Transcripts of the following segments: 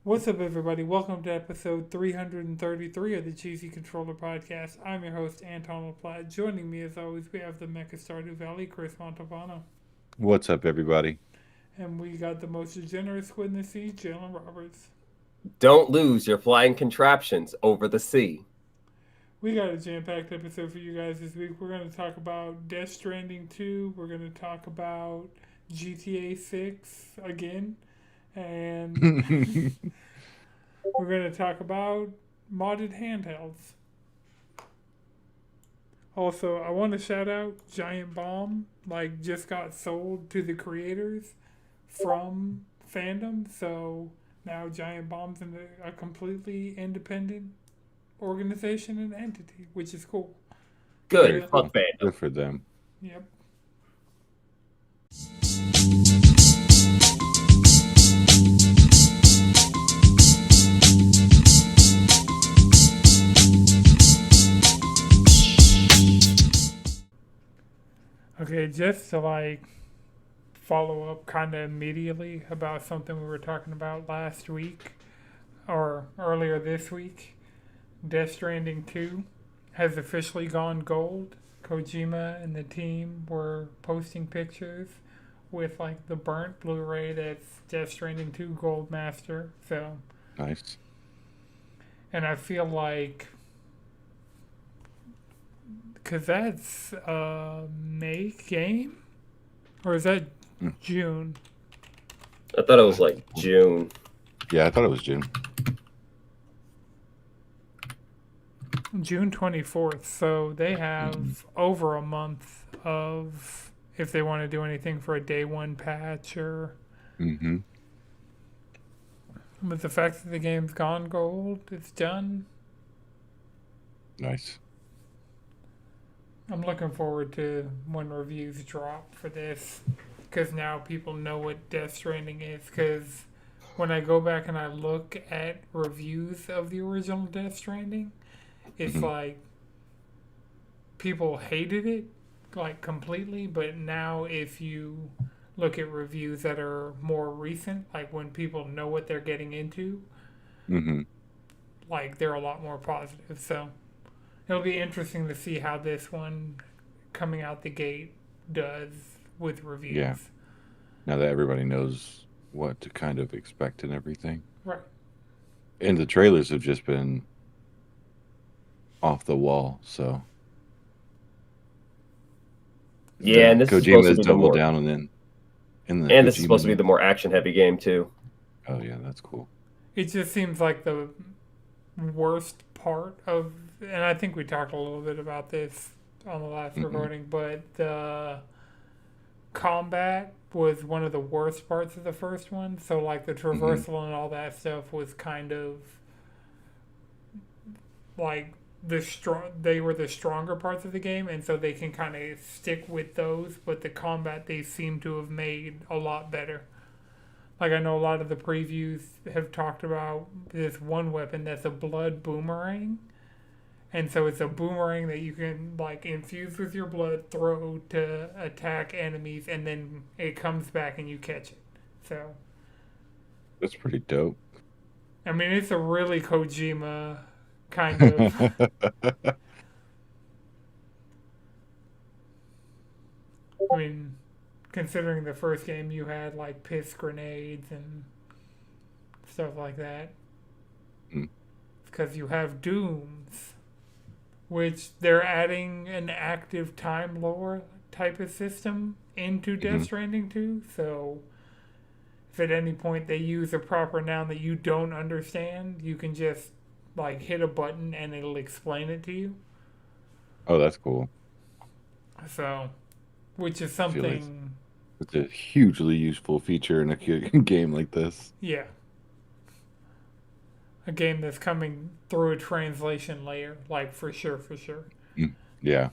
What's up, everybody? Welcome to episode 333 of the Cheesy Controller Podcast. I'm your host, Anton LaPlatte. Joining me, as always, we have the Mecha Stardew Valley, Chris Montalbano. What's up, everybody? And we got the most degenerate squid in the sea, Jalen Roberts. Don't lose your flying contraptions over the sea. We got a jam-packed episode for you guys this week. We're going to talk about Death Stranding 2. We're going to talk about GTA 6 again. And we're going to talk about modded handhelds. Also, I want to shout out Giant Bomb. Just got sold to the creators from fandom. So now Giant Bomb's a completely independent organization and entity, which is cool. Good. Yeah. Fuck fandom. Good for them. Yep. Okay, just to follow up kind of immediately about something we were talking about last week or earlier this week. Death Stranding 2 has officially gone gold. Kojima and the team were posting pictures with the burnt Blu-ray that's Death Stranding 2 Gold Master. So Nice. and I feel like because that's a May game, or is that June? I thought it was June. Yeah, I thought it was June. June 24th. So they have over a month of if they want to do anything for a day one patch or. Mm-hmm. With the fact that the game's gone gold, it's done. Nice. I'm looking forward to when reviews drop for this, because now people know what Death Stranding is. Because when I go back and I look at reviews of the original Death Stranding, it's people hated it completely. But now if you look at reviews that are more recent, when people know what they're getting into, they're a lot more positive. So it'll be interesting to see how this one coming out the gate does with reviews. Yeah. Now that everybody knows what to kind of expect and everything. Right. And the trailers have just been off the wall, so. Yeah, and this is supposed Kojima to has be the doubled more, down and this is supposed to be the more action-heavy game too. Oh yeah, that's cool. It just seems like the worst part of, and I think we talked a little bit about this on the last recording, but the combat was one of the worst parts of the first one. So the traversal and all that stuff was kind of they were the stronger parts of the game, and so they can kind of stick with those, but the combat they seem to have made a lot better. I know a lot of the previews have talked about this one weapon that's a blood boomerang. And so it's a boomerang that you can infuse with your blood, throw to attack enemies, and then it comes back and you catch it. So That's pretty dope. I mean, it's a really Kojima kind of. I mean, considering the first game you had piss grenades and stuff like that. Because you have dooms, which they're adding an active time lore type of system into Death Stranding 2. So if at any point they use a proper noun that you don't understand, you can just hit a button and it'll explain it to you. Oh, that's cool. So, which is something. It's a hugely useful feature in a game like this. Yeah. A game that's coming through a translation layer, for sure. Yeah.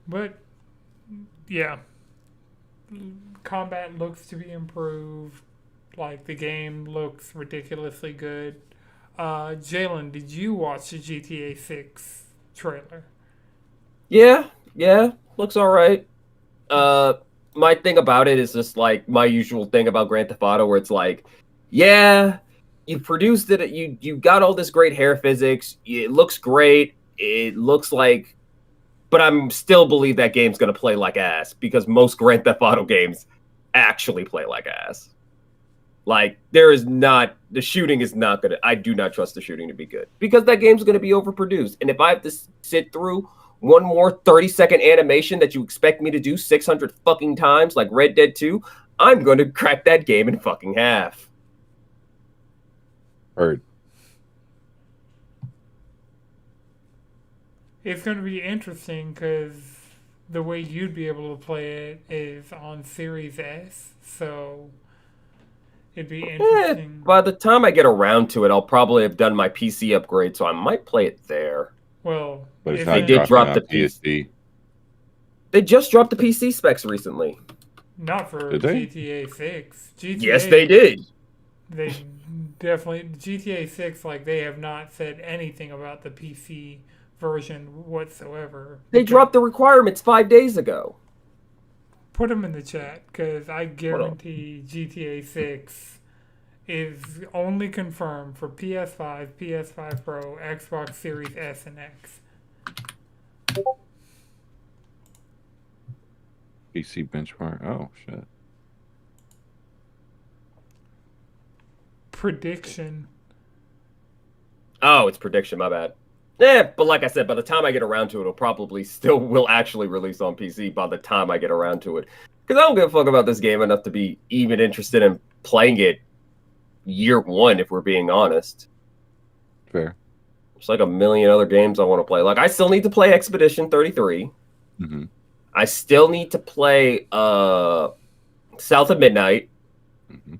But, yeah. Combat looks to be improved. The game looks ridiculously good. Jalen, did you watch the GTA 6 trailer? Yeah, looks all right. my thing about it is just like my usual thing about Grand Theft Auto, where it's like, yeah, you produced it, you got all this great hair physics, it looks great, it looks like, but I'm still believe that game's gonna play like ass because most Grand Theft Auto games actually play like ass. Like the shooting is not gonna. I do not trust the shooting to be good because that game's gonna be overproduced. And if I have to sit through one more 30-second animation that you expect me to do 600 fucking times, like Red Dead 2, I'm gonna crack that game in fucking half. Heard. It's going to be interesting because the way you'd be able to play it is on Series S, so it'd be interesting. By the time I get around to it, I'll probably have done my PC upgrade, so I might play it there. Well, But it's they not did drop the PC. They just dropped the PC specs recently. Not for Did they? GTA 6. Yes, they did. They definitely GTA 6. Like they have not said anything about the PC version whatsoever. They dropped the requirements 5 days ago. Put them in the chat because I guarantee GTA 6 is only confirmed for PS5, PS5 Pro, Xbox Series S and X. PC benchmark. Oh shit. Prediction. Oh, it's prediction, my bad. But like I said, by the time I get around to it, it'll probably still will actually release on PC by the time I get around to it. Because I don't give a fuck about this game enough to be even interested in playing it year one, if we're being honest. Fair. There's like a million other games I want to play. Like, I still need to play Expedition 33. Mm-hmm. I still need to play South of Midnight. Mm-hmm.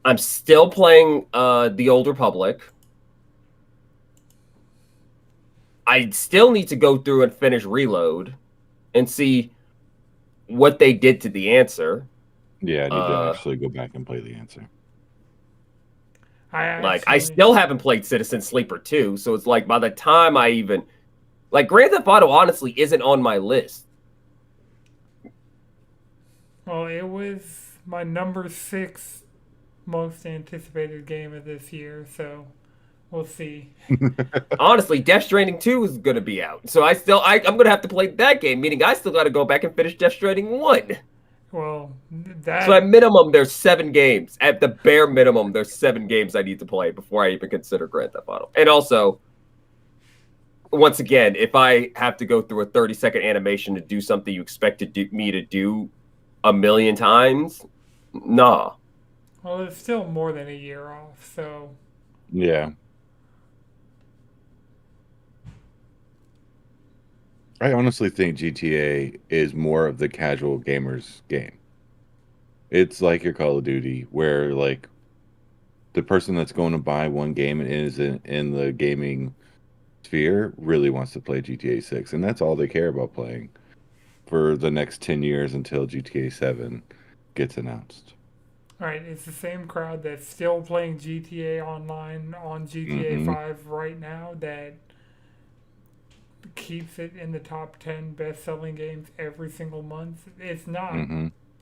I'm still playing The Old Republic. I still need to go through and finish Reload and see what they did to the answer. Yeah, I need to actually go back and play the answer. I still haven't played Citizen Sleeper 2, so it's like by the time I even... Like, Grand Theft Auto honestly isn't on my list. Well, it was my number 6 most anticipated game of this year, so we'll see. Honestly, Death Stranding 2 is going to be out, so I'm going to have to play that game, meaning I still got to go back and finish Death Stranding 1. Well, So at minimum, there's 7 games. At the bare minimum, there's 7 games I need to play before I even consider Grand Theft Auto. And also, once again, if I have to go through a 30-second animation to do something you expect me to do a million times, nah. Well, it's still more than a year off, so... Yeah. I honestly think GTA is more of the casual gamer's game. It's like your Call of Duty, where like the person that's going to buy one game and is in the gaming sphere really wants to play GTA 6, and that's all they care about playing for the next 10 years until GTA 7 gets announced. Right, it's the same crowd that's still playing GTA Online on GTA 5 right now that keeps it in the top 10 best-selling games every single month. It's not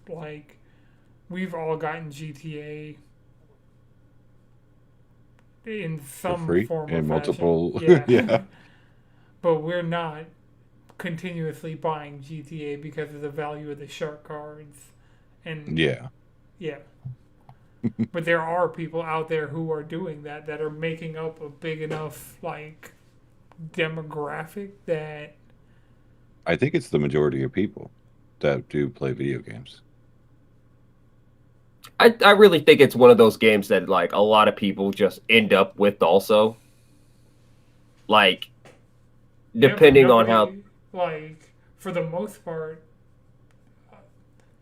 like we've all gotten GTA in some form in of multiple fashion. yeah. But we're not continuously buying GTA because of the value of the shark cards. And yeah. But there are people out there who are doing that are making up a big enough like demographic that I think it's the majority of people that do play video games. I really think it's one of those games that like a lot of people just end up with also. Like, depending on how... Like, for the most part,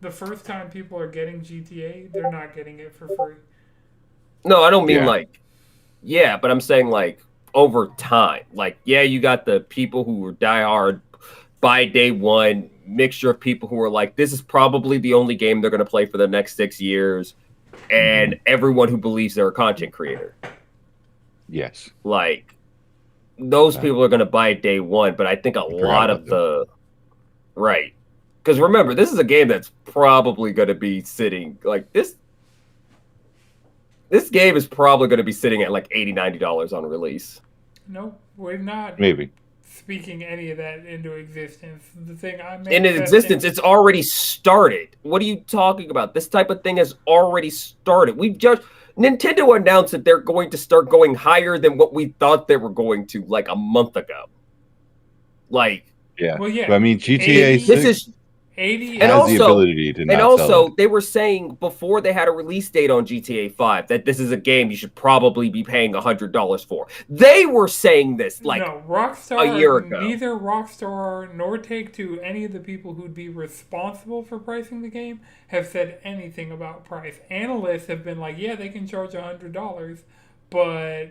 the first time people are getting GTA, they're not getting it for free. No, I don't mean like... Yeah, but I'm saying like over time. Like, yeah, you got the people who were diehard by day one, mixture of people who are like, this is probably the only game they're going to play for the next 6 years, and everyone who believes they're a content creator. Yes. Like, those people are going to buy it day one, but I think a lot of the... Right. Because remember, this is a game that's probably going to be sitting like this. This game is probably going to be sitting at like $80, $90 on release. No, we're not Maybe. speaking any of that into existence. The thing I In existence, it's already started. What are you talking about? This type of thing has already started. Nintendo announced that they're going to start going higher than what we thought they were going to like a month ago. Like, Yeah. Well, yeah. But I mean, GTA 6 this is 80 And has also- the ability to not and sell also it. they were saying before they had a release date on GTA 5 that this is a game you should probably be paying $100 for. They were saying this like no, Rockstar, a year ago. Neither Rockstar nor Take-Two, any of the people who'd be responsible for pricing the game, have said anything about price. Analysts have been like, yeah, they can charge $100, but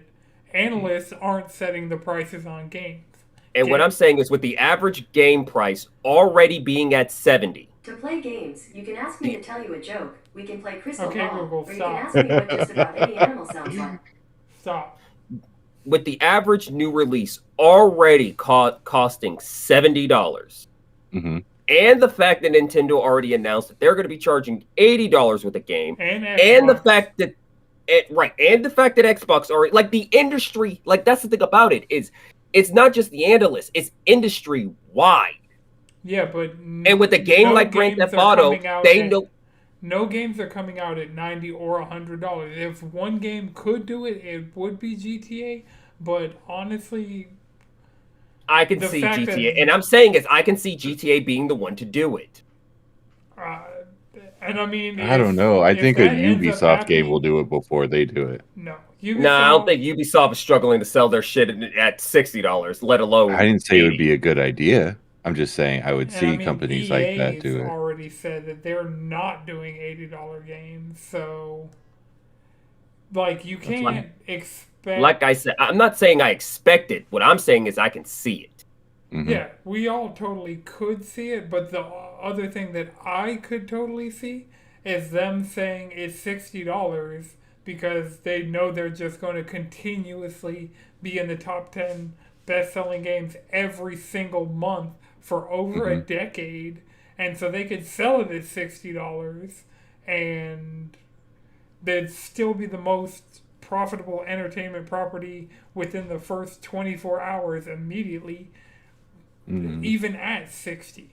analysts aren't setting the prices on games. And what I'm saying is with the average game price already being at 70. To play games, you can ask me to tell you a joke. We can play Crystal Okay, Ball, Google, or you stop. can ask me what just about any animal sounds like. Stop. With the average new release already costing $70. Mhm. And the fact that Nintendo already announced that they're going to be charging $80 with a game, and the Xbox. fact that and the fact that Xbox already like the industry, like that's the thing about it is it's not just the analysts, it's industry wide. Yeah, but And with a game like Grand Theft Auto, they know no games are coming out at $90 or $100. If one game could do it, it would be GTA. But honestly, I can the see fact GTA, that- and I'm saying is I can see GTA being the one to do it. and I mean, I don't know. I if think a that ends up Ubisoft game happening- will do it before they do it. No, Ubisoft, Nah, I don't think Ubisoft is struggling to sell their shit at $60, let alone. I didn't say it would 80. be a good idea. I'm just saying I would and see I mean, companies like that EA's do it. already said that they're not doing $80 games, so like you That's can't expect. Like I said, I'm not saying I expect it. What I'm saying is I can see it. Mhm. Yeah, we all totally could see it, but the other thing that I could totally see is them saying it's $60 because they know they're just going to continuously be in the top 10 best-selling games every single month for over a decade, and so they could sell it at $60 and they'd still be the most profitable entertainment property within the first 24 hours immediately, even at 60.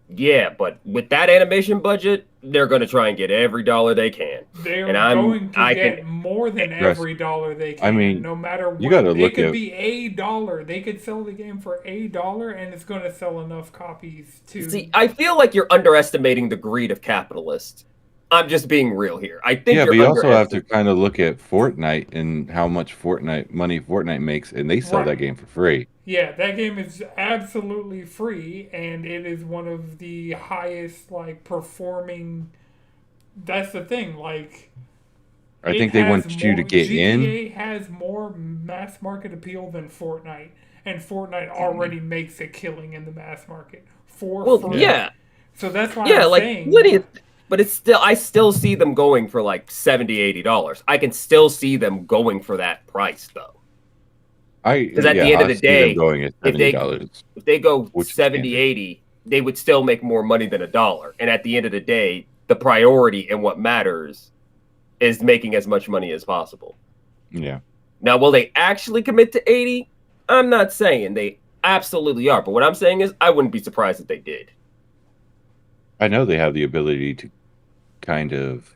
Yeah, but with that animation budget, they're going to try and get every dollar they can. They're And I'm- going to I get can- more than Yes. every dollar they can. I mean, no matter what. you gotta it look could at- be $1. They could sell the game for $1, and it's going to sell enough copies to. See, I feel like you're underestimating the greed of capitalists. I'm just being real here. I think Yeah, you're but you also have to underestimating- kind of look at Fortnite and how much money Fortnite makes, and they sell Right. that game for free. Yeah, that game is absolutely free, and it is one of the highest performing. That's the thing, I it think they has want you to more- get in. GTA has more mass market appeal than Fortnite, and Fortnite already makes a killing in the mass market for Well, free. yeah, So that's why yeah, I'm like saying. what do you? But I still see them going for like $70, $80. I can still see them going for that price though. Because at the end of the day, going at if they- $70. If they go Which is 70, standard. 80, they would still make more money than $1. And at the end of the day, the priority and what matters is making as much money as possible. Yeah. Now, will they actually commit to 80? I'm not saying they absolutely are. But what I'm saying is I wouldn't be surprised if they did. I know they have the ability to kind of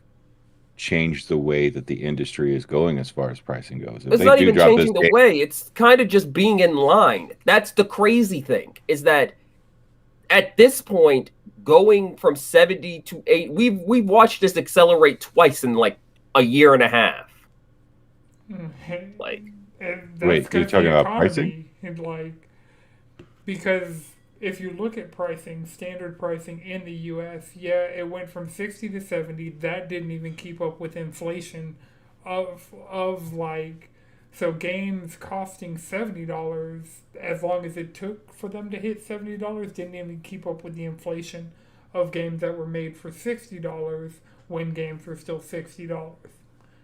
change the way that the industry is going as far as pricing goes. If It's they not do even drop this changing the game- way. It's kind of just being in line. That's the crazy thing, is that at this point, going from 70 to 8, we've watched this accelerate twice in like a year and a half. Like, And that's Wait, you're 'cause talking the about pricing? economy, and because if you look at pricing, standard pricing in the U.S., yeah, it went from 60 to 70. That didn't even keep up with inflation so games costing $70, as long as it took for them to hit $70, didn't even keep up with the inflation of games that were made for $60 when games were still $60.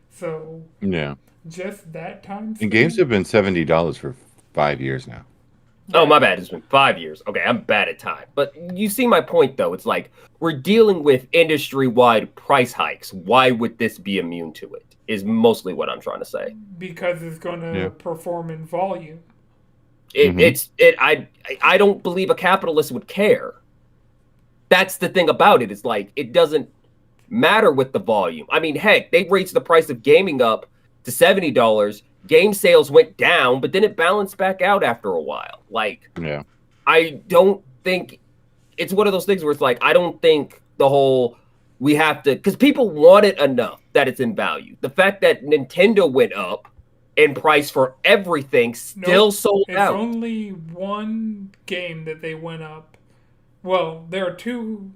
So Yeah. just that time And games span- have been $70 for 5 years now. Oh, my bad. It's been 5 years. Okay, I'm bad at time. But you see my point, though. It's like we're dealing with industry-wide price hikes. Why would this be immune to it? Is mostly what I'm trying to say. Because it's going to perform in volume. I don't believe a capitalist would care. That's the thing about it. It's like it doesn't matter with the volume. I mean, heck, they raised the price of gaming up to $70. Game sales went down, but then it balanced back out after a while. Like, I don't think it's one of those things where it's like, I don't think the whole we have to, because people want it enough that it's in value. The fact that Nintendo went up in price for everything still sold out. It's only one game that they went up. Well, there are two.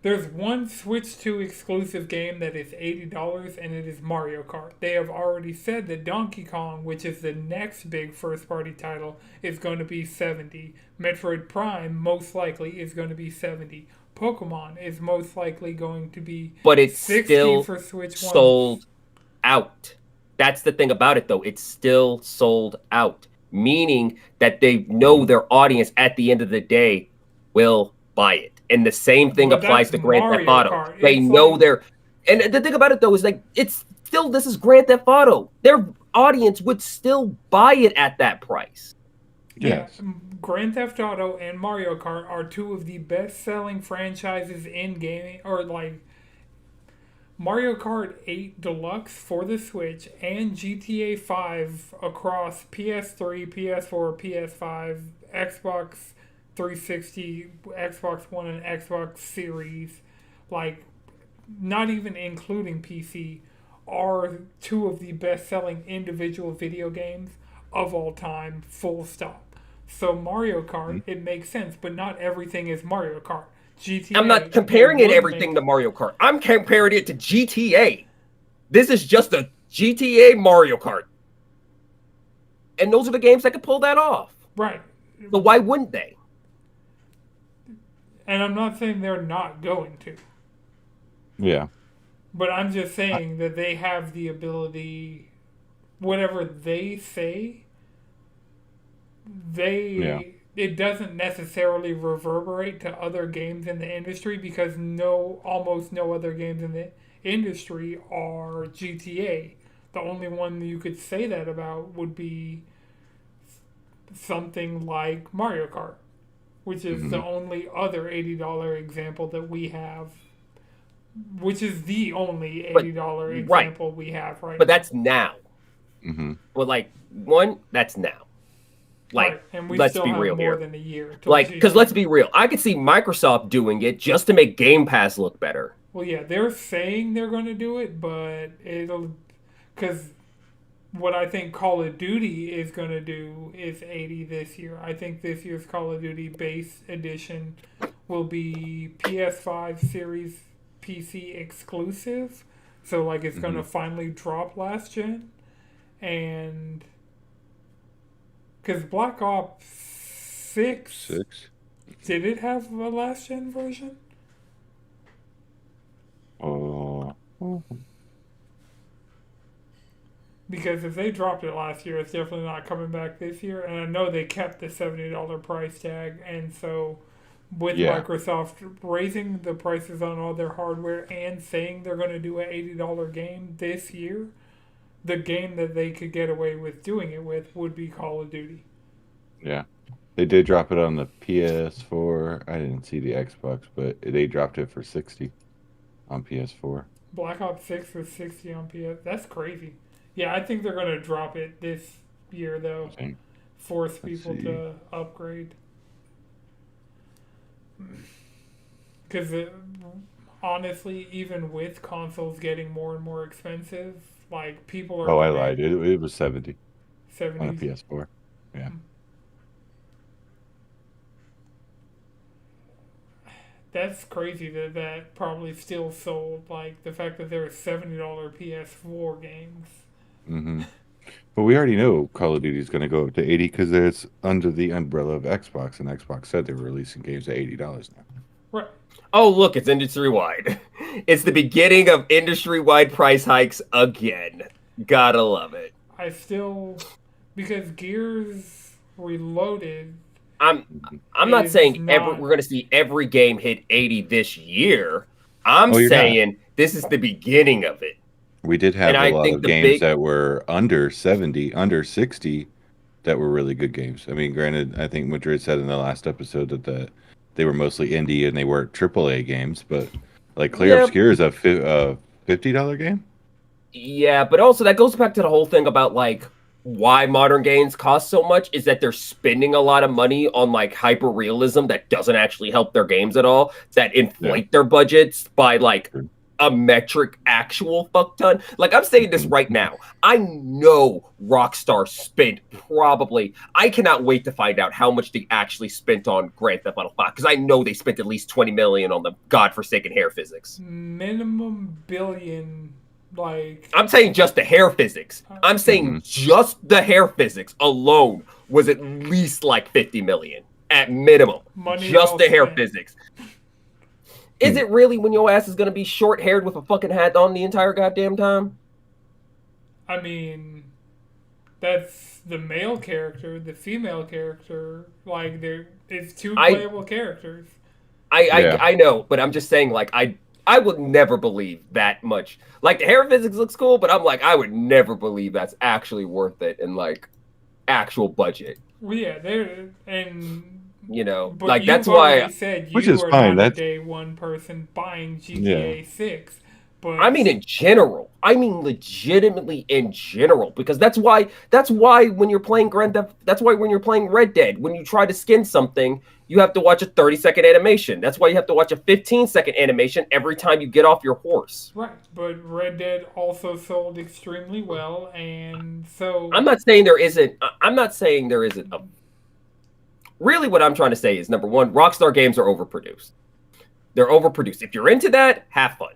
There's one Switch 2 exclusive game that is $80, and it is Mario Kart. They have already said that Donkey Kong, which is the next big first-party title, is going to be $70. Metroid Prime, most likely, is going to be $70. Pokemon is most likely going to be but it's $60 still for Switch 1. Sold out. That's the thing about it, though. It's still sold out, meaning that they know their audience at the end of the day will buy it. And the same thing applies to Grand Theft Auto. They know and the thing about it, though, is like it's still, this is Grand Theft Auto. Their audience would still buy it at that price. Yes. Yeah, Grand Theft Auto and Mario Kart are two of the best-selling franchises in gaming, or like Mario Kart 8 Deluxe for the Switch and GTA 5 across PS3, PS4, PS5, Xbox 360, Xbox One, and Xbox Series, like not even including PC, are two of the best-selling individual video games of all time, full stop. So Mario Kart, it makes sense, but not everything is Mario Kart. GTA, I'm not comparing everything to Mario Kart. I'm comparing it to GTA. This is just a GTA Mario Kart. And those are the games that could pull that off. Right. So why wouldn't they? And I'm not saying they're not going to. Yeah. But I'm just saying that they have the ability, whatever they say, it doesn't necessarily reverberate to other games in the industry because almost no other games in the industry are GTA. The only one you could say that about would be something like Mario Kart, which is the only other $80 example that we have, which is the only $80 example we have right now. But that's now. Well, like, that's now. Like, right. And we let's still be have real more here. than a year. Like, because let's be real. I could see Microsoft doing it just to make Game Pass look better. Well, yeah, they're saying they're going to do it, but because what I think Call of Duty is going to do is $80 this year. I think this year's Call of Duty base edition will be PS5 Series PC exclusive. So, like, it's going to finally drop last gen. And because Black Ops 6, did it have a last gen version? Because if they dropped it last year, it's definitely not coming back this year. And I know they kept the $70 price tag. And so with Microsoft raising the prices on all their hardware and saying they're going to do an $80 game this year, the game that they could get away with doing it with would be Call of Duty. Yeah. They did drop it on the PS4. I didn't see the Xbox, but they dropped it for $60 on PS4. Black Ops 6 was $60 on PS. That's crazy. Yeah, I think they're going to drop it this year, though. Force people to upgrade. Because honestly, even with consoles getting more and more expensive, like people are... Oh, I lied. It was 70 on a PS4. Yeah. That's crazy that probably still sold. Like, the fact that there are $70 PS4 games. But we already know Call of Duty is going to go up to 80 because it's under the umbrella of Xbox, and Xbox said they were releasing games at $80 now. Right. Oh, look, it's industry-wide. It's the beginning of industry-wide price hikes again. Gotta love it. Because Gears Reloaded I'm not is saying not. we're going to see every game hit 80 this year. I'm Oh, you're not. saying this is the beginning of it. We did And have a I lot think of the games big that were under 70, under 60 that were really good games. I mean, granted, I think Madrid said in the last episode that they were mostly indie and they weren't AAA games, but like Clear yeah, Obscure is a $50 game. yeah, but also that goes back to the whole thing about like why modern games cost so much is that they're spending a lot of money on like hyper realism that doesn't actually help their games at all, that Yeah. inflate their budgets by like True. a metric actual fuck ton. Like I'm saying this right now. I know Rockstar spent probably, I cannot wait to find out how much they actually spent on Grand Theft Auto 5 because I know they spent at least 20 million on the godforsaken hair physics. Minimum billion, like. I'm saying just the hair physics. I'm saying just the hair physics alone was at least like 50 million at minimum. Money Just well the hair spent. physics. Is it really when your ass is gonna be short haired with a fucking hat on the entire goddamn time? I mean, that's the male character. The female character, like, it's two playable characters. I know, but I'm just saying, like, I would never believe that much. Like, the hair physics looks cool, but I'm like, I would never believe that's actually worth it in like actual budget. Well, yeah, and you know, but like you've that's why. already said Which you is are fine. not That's a day one person buying GTA 6. But I mean, in general. I mean, legitimately in general, because that's why when you're playing that's why when you're playing Red Dead, when you try to skin something, you have to watch a 30-second animation. That's why you have to watch a 15-second animation every time you get off your horse. Right, but Red Dead also sold extremely well, and so I'm not saying there isn't. I'm not saying there isn't a. Really, what I'm trying to say is number one, Rockstar games are overproduced. They're overproduced. If you're into that, have fun.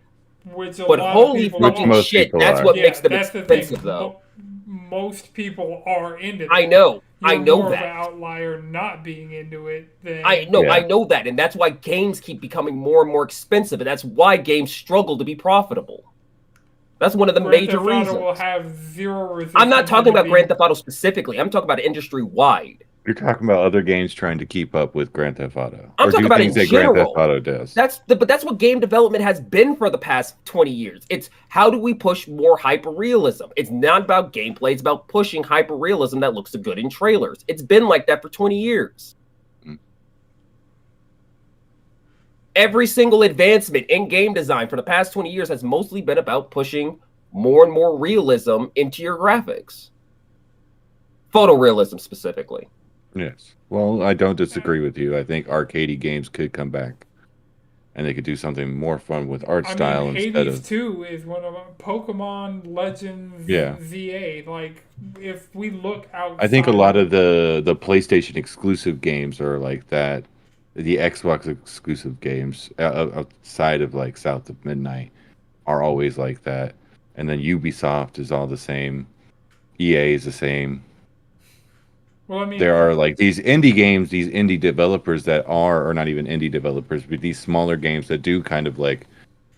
Which but holy fucking shit, that's what makes them expensive, though. Most people are into that. I know. You're I know more that. of an outlier not being into it than I know that, and that's why games keep becoming more and more expensive, and that's why games struggle to be profitable. That's one of the major reasons. Will have zero resistance. I'm not talking about Grand Theft Auto specifically. I'm talking about industry wide. You're talking about other games trying to keep up with Grand Theft Auto. I'm talking about in general. Grand Theft Auto does. But that's what game development has been for the past 20 years. It's how do we push more hyper-realism? It's not about gameplay. It's about pushing hyper-realism that looks good in trailers. It's been like that for 20 years. Every single advancement in game design for the past 20 years has mostly been about pushing more and more realism into your graphics. Photorealism specifically. Yes. Well, I don't disagree with you. I think arcadey games could come back, and they could do something more fun with art style instead of. Hades 2 is one of them. Pokemon Legends ZA. Like, if we look outside, I think a lot of the PlayStation exclusive games are like that. The Xbox exclusive games outside of like South of Midnight are always like that, and then Ubisoft is all the same. EA is the same. Well, I mean, there are like these indie games, these indie developers that are, or not even indie developers, but these smaller games that do kind of like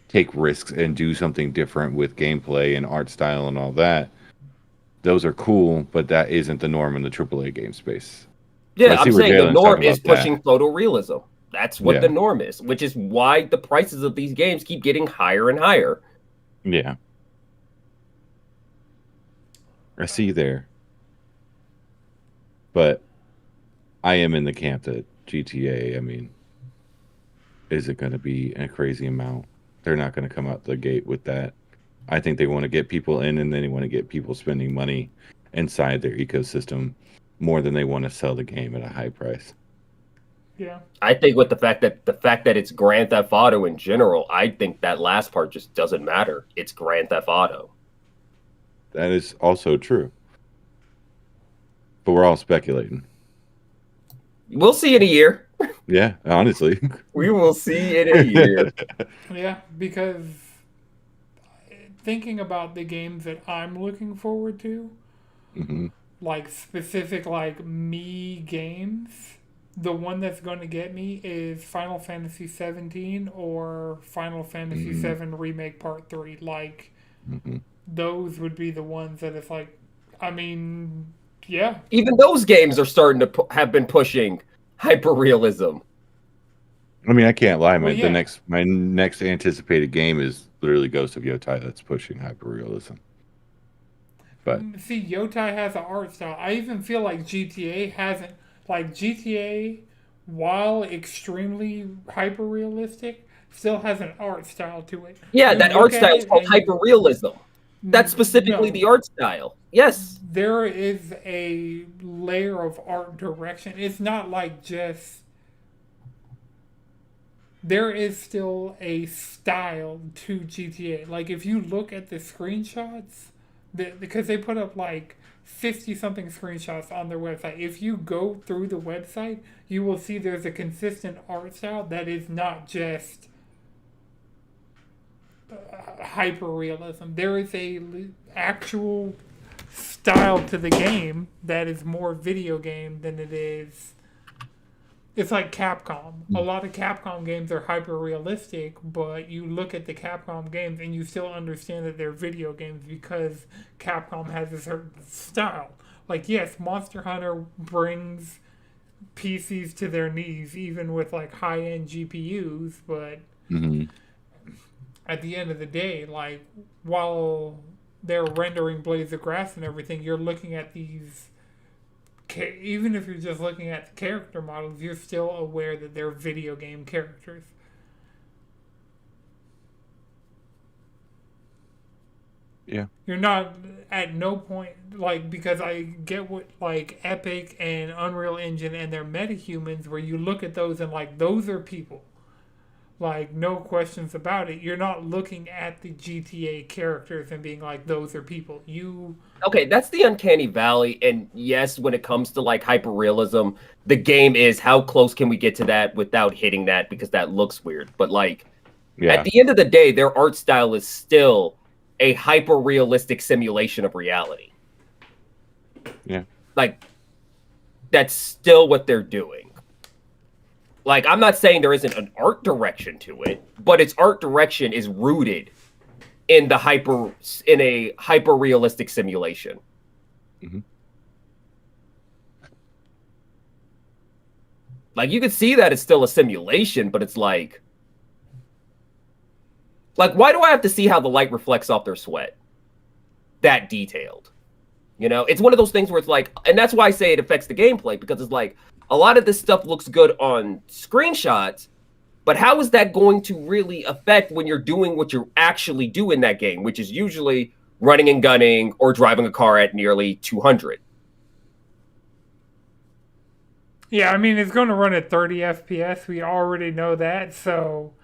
take risks and do something different with gameplay and art style and all that. Those are cool, but that isn't the norm in the AAA game space. Yeah, I'm saying the norm is pushing photorealism. That's what the norm is, which is why the prices of these games keep getting higher and higher. Yeah. I see you there. But I am in the camp that GTA, I mean, is it going to be a crazy amount? They're not going to come out the gate with that. I think they want to get people in, and then they want to get people spending money inside their ecosystem more than they want to sell the game at a high price. Yeah. I think with the fact that it's Grand Theft Auto in general, I think that last part just doesn't matter. It's Grand Theft Auto. That is also true. But we're all speculating. We'll see in a year. Yeah, honestly. We will see in a year. Yeah, because thinking about the games that I'm looking forward to, like specific like me games, the one that's going to get me is Final Fantasy 17 or Final Fantasy 7 Remake Part 3. Like, those would be the ones that it's like, I mean, Yeah. Even those games are starting to have been pushing hyper-realism. I mean, I can't lie, Well, man. yeah. My next anticipated game is literally Ghost of Yotai that's pushing hyperrealism. But See, Yotai has an art style. I even feel like GTA hasn't. Like, GTA, while extremely hyper realistic, still has an art style to it. Yeah, You that art look at style is it called and hyper-realism. That's specifically no, the art style. Yes. there is a layer of art direction. It's not like just. There is still a style to GTA. Like, if you look at the screenshots, because they put up like 50 something screenshots on their website. If you go through the website, you will see there's a consistent art style that is not just hyper realism. There is a actual style to the game that is more video game than it is. It's like Capcom. A lot of Capcom games are hyper realistic, but you look at the Capcom games and you still understand that they're video games because Capcom has a certain style. Like, yes, Monster Hunter brings PCs to their knees, even with like high end GPUs, but at the end of the day, like, while they're rendering blades of grass and everything, you're looking at these. Even if you're just looking at the character models, you're still aware that they're video game characters. yeah, You're not at no point, like, because I get what, like, Epic and Unreal Engine and their metahumans, where you look at those and, like, those are people. Like, no questions about it. You're not looking at the GTA characters and being like, those are people. Okay, that's the uncanny valley. And yes, when it comes to like hyperrealism, the game is how close can we get to that without hitting that because that looks weird. But like at the end of the day, their art style is still a hyper-realistic simulation of reality. Yeah. Like that's still what they're doing. Like, I'm not saying there isn't an art direction to it, but its art direction is rooted in a hyper realistic simulation. Mm-hmm. Like, you could see that it's still a simulation, but it's like why do I have to see how the light reflects off their sweat? That detailed. You know, it's one of those things where it's like, and that's why I say it affects the gameplay, because it's like a lot of this stuff looks good on screenshots, but how is that going to really affect when you're doing what you actually do in that game, which is usually running and gunning or driving a car at nearly 200? Yeah, I mean, it's going to run at 30 FPS. We already know that, so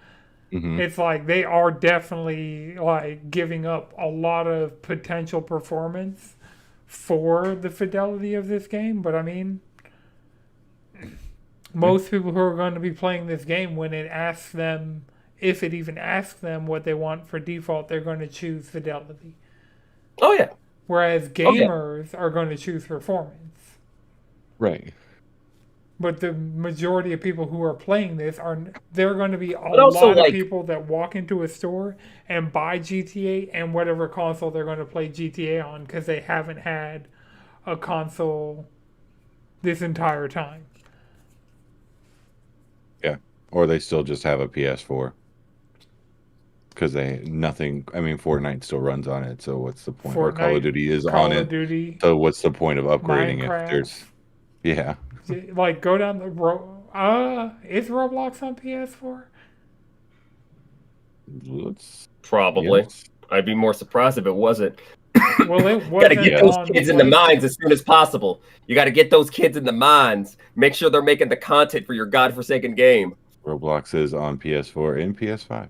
it's like they are definitely like giving up a lot of potential performance for the fidelity of this game. But I mean, most people who are going to be playing this game, when it asks them, if it even asks them what they want for default, they're going to choose fidelity. Oh, yeah. Whereas gamers are going to choose performance. Right. But the majority of people who are playing this they're going to be a lot of people that walk into a store and buy GTA and whatever console they're going to play GTA on because they haven't had a console this entire time. Yeah. Or they still just have a PS4. Because Fortnite still runs on it, so what's the point? Or Call of Duty is on it. Duty, so what's the point of upgrading Minecraft. if there's... Yeah. Like, go down the road. Is Roblox on PS4? Probably. Yes. I'd be more surprised if it wasn't. Well, it wasn't. Got to get those kids in the mines as soon as possible. You got to get those kids in the mines. Make sure they're making the content for your godforsaken game. Roblox is on PS4 and PS5.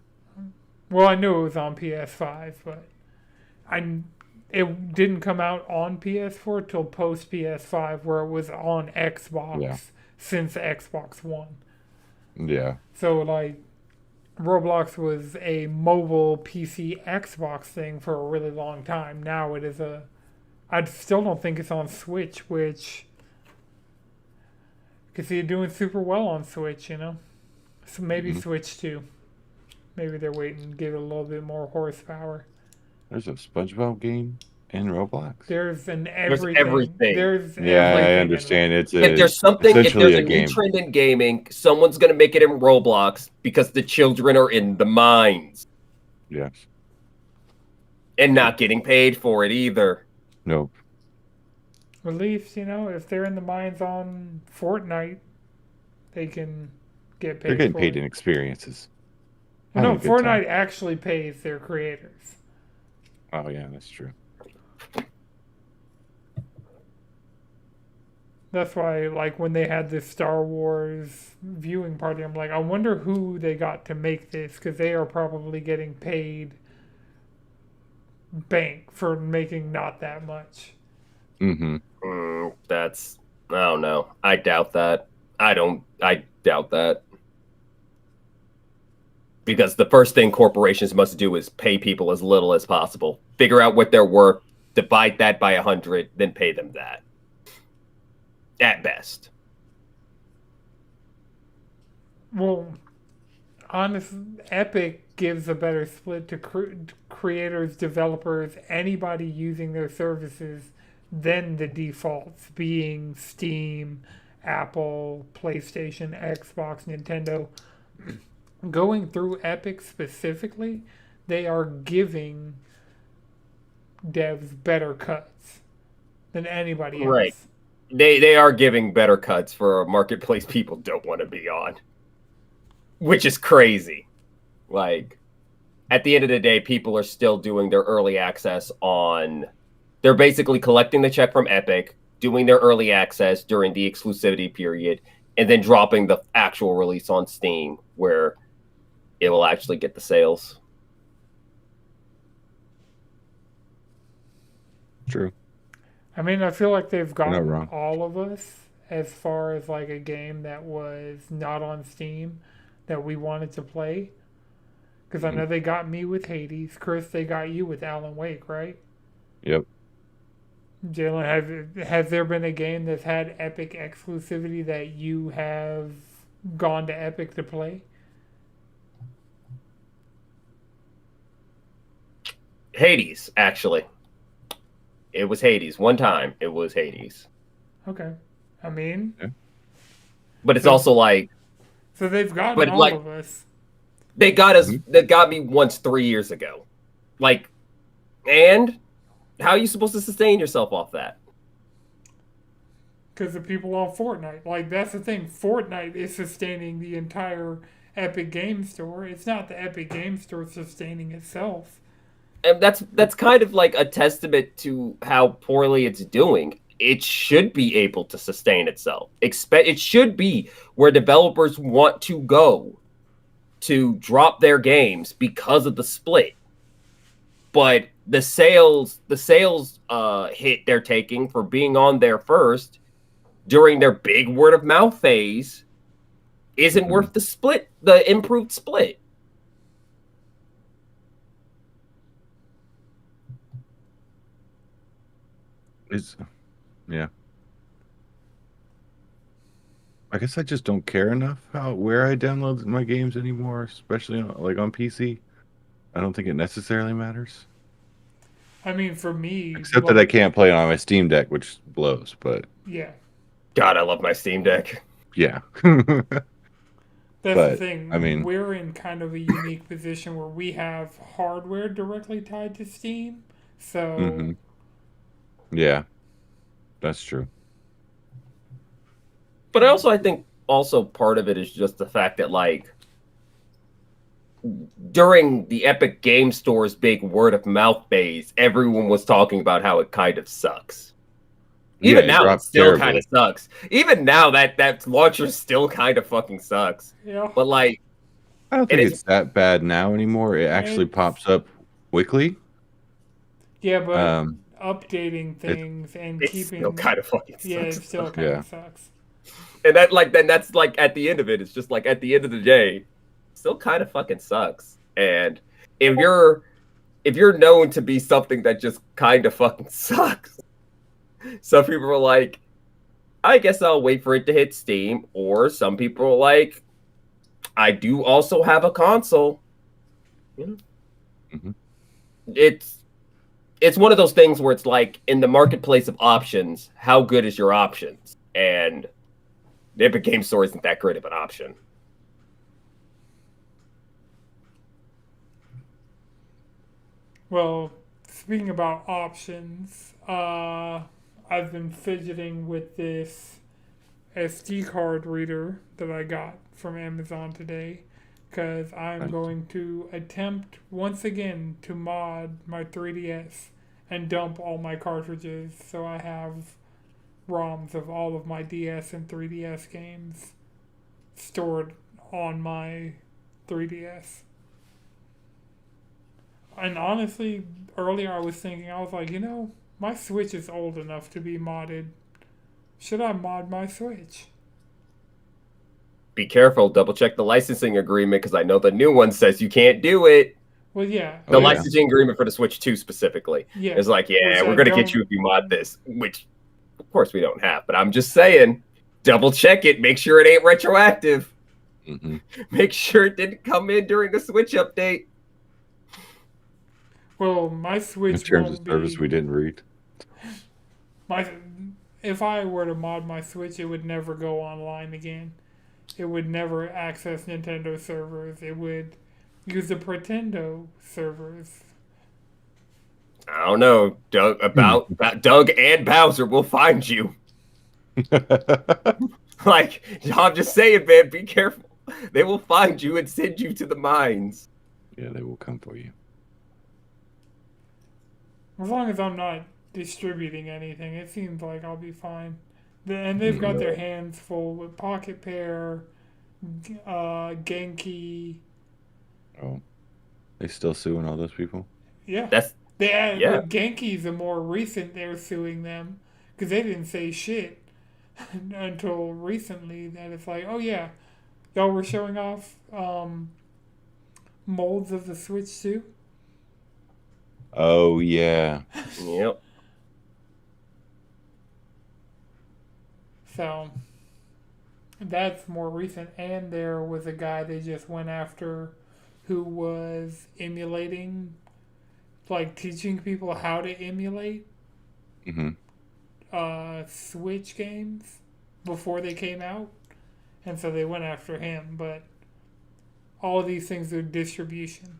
Well, I knew it was on PS5, but it didn't come out on PS4 till post PS5, where it was on Xbox since Xbox One. Yeah. So, like, Roblox was a mobile PC Xbox thing for a really long time. Now it is I still don't think it's on Switch, which I can see it doing super well on Switch, you know? So maybe Switch 2. Maybe they're waiting to give it a little bit more horsepower. There's a SpongeBob game in Roblox? There's an There's everything. everything. There's Yeah, everything I in understand. it. It's If there's something, if essentially there's a new trend in gaming, someone's gonna make it in Roblox because the children are in the mines Yes. and not getting paid for it either. Nope. At least, if they're in the mines on Fortnite, they can get paid. They're getting for paid it. in experiences. Well, no, Having a good time. Fortnite actually pays their creators. Oh yeah, that's true. That's why, like, when they had this Star Wars viewing party, I'm like, I wonder who they got to make this, because they are probably getting paid bank for making not that much. Mm-hmm. I don't know. I doubt that. I doubt that. Because the first thing corporations must do is pay people as little as possible. Figure out what they're worth, divide that by 100, then pay them that. At best. Well, honestly, Epic gives a better split to creators, developers, anybody using their services than the defaults, being Steam, Apple, PlayStation, Xbox, Nintendo. Going through Epic specifically, they are giving devs better cuts than anybody else. Right. They are giving better cuts for a marketplace people don't want to be on. Which is crazy. Like, at the end of the day, people are still doing their early access on... They're basically collecting the check from Epic, doing their early access during the exclusivity period, and then dropping the actual release on Steam, where it will actually get the sales. True. I mean, I feel like they've not gotten wrong. all of us as far as like a game that was not on Steam that we wanted to play. Because I know they got me with Hades. Chris, they got you with Alan Wake, right? Yep. Jalen, has there been a game that's had Epic exclusivity that you have gone to Epic to play? Hades, actually. It was Hades. One time, it was Hades. Okay. I mean... Yeah. But it's also like... So they've gotten all of us. They got us. They got me once 3 years ago. Like, and how are you supposed to sustain yourself off that? Because the people on Fortnite. Like, that's the thing. Fortnite is sustaining the entire Epic Game Store. It's not the Epic Game Store sustaining itself. And that's kind of like a testament to how poorly it's doing. It should be able to sustain itself. It should be where developers want to go to drop their games because of the split. But the sales hit they're taking for being on there first during their big word of mouth phase isn't worth the improved split. Yeah. I guess I just don't care enough where I download my games anymore, especially like on PC. I don't think it necessarily matters. I mean, for me... Except that I can't play it on my Steam Deck, which blows, but... Yeah. God, I love my Steam Deck. Yeah. That's the But, thing. I mean... We're in kind of a unique position where we have hardware directly tied to Steam. So... Yeah. That's true. But I think part of it is just the fact that, like, during the Epic Game Store's big word of mouth phase, everyone was talking about how it kind of sucks. Even now, it still kind of sucks. Even now, that launcher still kind of fucking sucks. Yeah. But, like... I don't think it's that bad now anymore. It actually pops up quickly. Yeah, but updating things and keeping... It still kind of fucking sucks. Yeah, it still kind of sucks. And that's like at the end of it, it's just like at the end of the day, it still kind of fucking sucks. And if you're known to be something that just kind of fucking sucks, some people are like, I guess I'll wait for it to hit Steam. Or some people are like, I do also have a console. You know? it's one of those things where it's like in the marketplace of options, how good is your options? And the Epic Game Store isn't that great of an option. Well, speaking about options, I've been fidgeting with this SD card reader that I got from Amazon today because I'm Nice. going to attempt once again to mod my 3DS and dump all my cartridges so I have ROMs of all of my DS and 3DS games stored on my 3DS. And honestly, earlier I was thinking, I was like, my Switch is old enough to be modded. Should I mod my Switch? Be careful, double check the licensing agreement because I know the new one says you can't do it. Well, yeah. The Oh, yeah. licensing agreement for the Switch 2 specifically. Yeah. It's like, Which we're I going to get don't- you if you mod this, which of course we don't have, but I'm just saying, double check it, make sure it ain't retroactive. Mm-hmm. Make sure it didn't come in during the Switch update. Well, my Switch In terms won't of service, be... we didn't read. If I were to mod my Switch, it would never go online again. It would never access Nintendo servers. It would use the Pretendo servers. I don't know, Doug. About Doug and Bowser will find you. Like, I'm just saying, man, be careful. They will find you and send you to the mines. Yeah, they will come for you. As long as I'm not distributing anything, it seems like I'll be fine. And they've got their hands full with Pocket Pair, Genki. Oh, they still suing all those people? Yeah. That's But Genki's the more recent they're suing them because they didn't say shit until recently that it's like, oh yeah, y'all were showing off molds of the Switch too. Oh, yeah. yep. So that's more recent. And there was a guy they just went after who was emulating, like teaching people how to emulate Mm-hmm. Switch games before they came out. And so they went after him. But all of these things are distribution.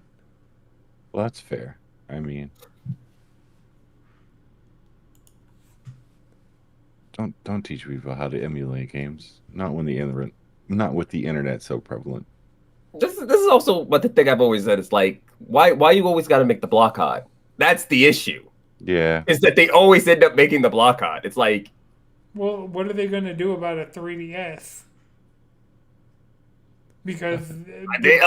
Well, that's fair. I mean, don't teach people how to emulate games. Not with the internet so prevalent. This is also what the thing I've always said. It's like, why you always got to make the block hot? That's the issue. Yeah. Is that they always end up making the block hot. It's like, Well, what are they going to do about a 3DS? Because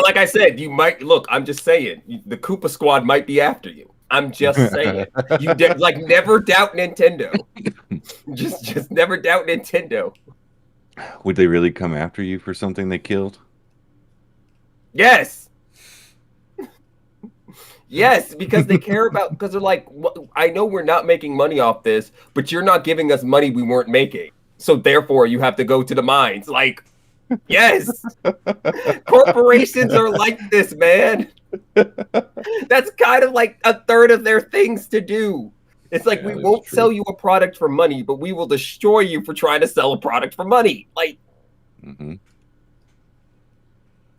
like I said, you might look. I'm just saying, the Koopa Squad might be after you. I'm just saying, like never doubt Nintendo. just never doubt Nintendo. Would they really come after you for something they killed? Yes. Yes, because they care about, because they're like, I know we're not making money off this, but you're not giving us money we weren't making. So therefore you have to go to the mines. Like, yes. Corporations are like this, man. That's kind of like a third of their things to do. It's like, Yeah, we that's won't true. sell you a product for money, but we will destroy you for trying to sell a product for money. Like, Mm-hmm.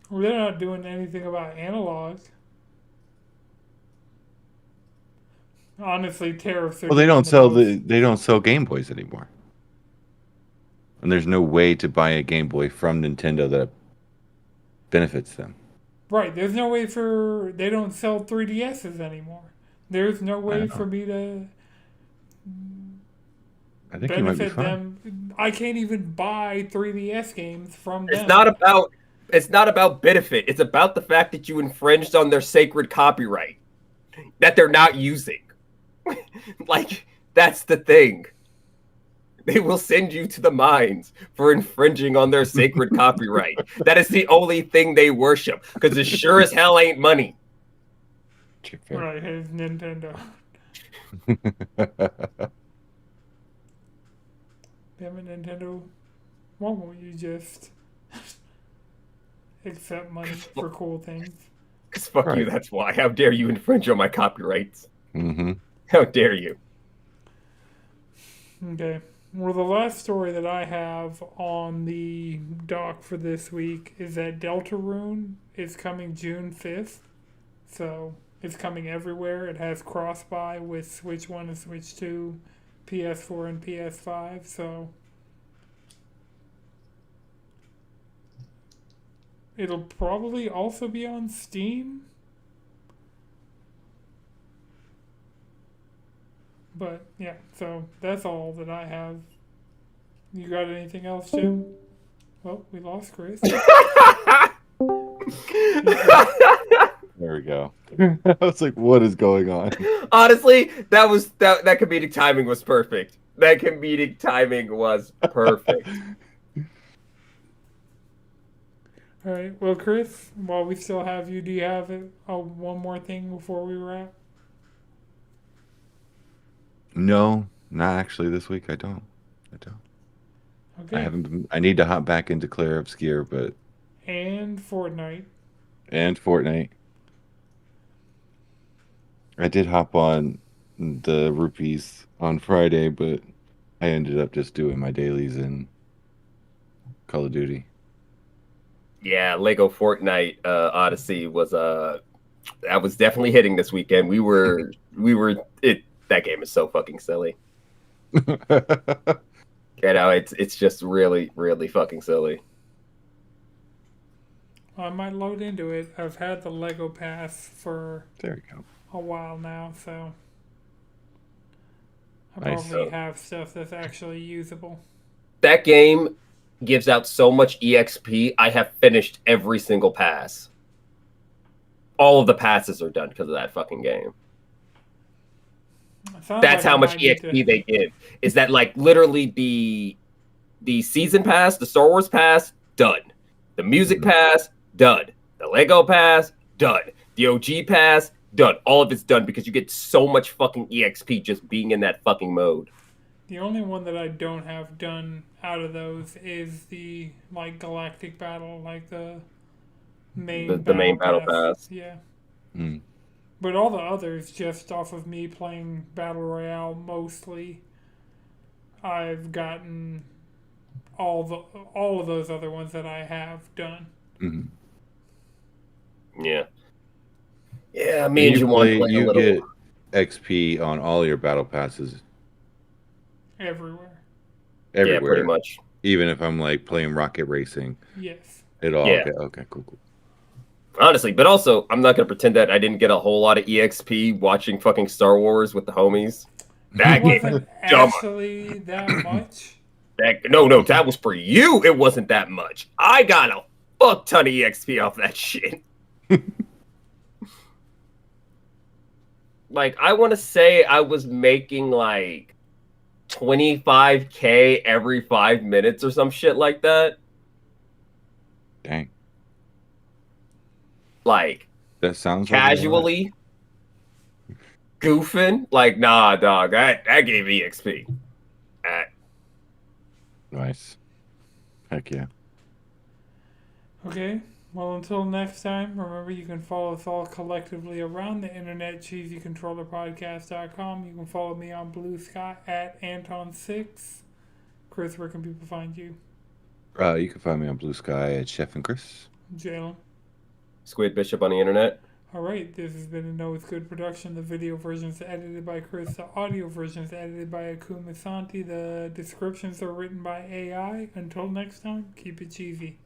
well, they're not doing anything about analog. Honestly, tariffs are. Well, they doing don't sell most. they don't sell Game Boys anymore, and there's no way to buy a Game Boy from Nintendo that benefits them. Right, there's no way for. They don't sell 3DSs anymore. There's no way know. for me to I think you might be benefit fine. them. I can't even buy 3DS games from them. it's not about benefit. It's about the fact that you infringed on their sacred copyright that they're not using. Like, that's the thing. They will send you to the mines for infringing on their sacred copyright. That is the only thing they worship, because it sure as hell ain't money. Fair. Right, it's Nintendo. Damn it, Nintendo. Why won't you just accept money for cool things? Because fuck you, Right. that's why. How dare you infringe on my copyrights? Mm-hmm. How dare you? Okay. Well, the last story that I have on the dock for this week is that Deltarune is coming June 5th. So it's coming everywhere. It has cross-buy with Switch 1 and Switch 2, PS4 and PS5. So it'll probably also be on Steam. But yeah, so that's all that I have. You got anything else, Jim? Well, we lost Chris. There we go. I was like, what is going on? Honestly, that comedic timing was perfect. That comedic timing was perfect. All right. Well, Chris, while we still have you, do you have one more thing before we wrap? No, not actually this week. I don't. Okay. I haven't. I need to hop back into Claire Obscure, but And Fortnite. and Fortnite. I did hop on the rupees on Friday, but I ended up just doing my dailies in Call of Duty. Yeah, Lego Fortnite Odyssey was that was definitely hitting this weekend. That game is so fucking silly. You know, it's just really, really fucking silly. I might load into it. I've had the Lego Pass for There we go. a while now, so I Nice. probably have stuff that's actually usable. That game gives out so much EXP. I have finished every single pass. All of the passes are done because of that fucking game. That's how much EXP they give. Is that like literally the season pass, the Star Wars pass, done. The music pass, done. The Lego pass, done. The OG pass, done. All of it's done because you get so much fucking EXP just being in that fucking mode. The only one that I don't have done out of those is the galactic battle, like the main The main battle pass. Yeah. Mm. But all the others, just off of me playing Battle Royale mostly, I've gotten all of those other ones that I have done. Mm-hmm. Yeah. Yeah, me and you want to play a you little. get XP on all your battle passes Everywhere. everywhere. Yeah, pretty much. Even if I'm like playing Rocket Racing, Yes. it all Yeah. okay, cool. Honestly, but also, I'm not going to pretend that I didn't get a whole lot of EXP watching fucking Star Wars with the homies. That It game wasn't dumb. actually that much. No, that was for you. It wasn't that much. I got a fuck ton of EXP off that shit. Like, I want to say I was making like 25K every 5 minutes or some shit like that. Dang. Like, That sounds casually goofing. Like, nah, dog, that gave EXP. Nice. Heck yeah. Okay. Well, until next time, remember you can follow us all collectively around the internet, cheesycontrollerpodcast.com. You can follow me on Blue Sky at Anton6. Chris, where can people find you? You can find me on Blue Sky at Chef and Chris. Jalen. Squid Bishop on the internet. All right, this has been a Know It's Good production. The video version is edited by Chris. The audio version is edited by Akuma Santi. The descriptions are written by AI. Until next time, keep it cheesy.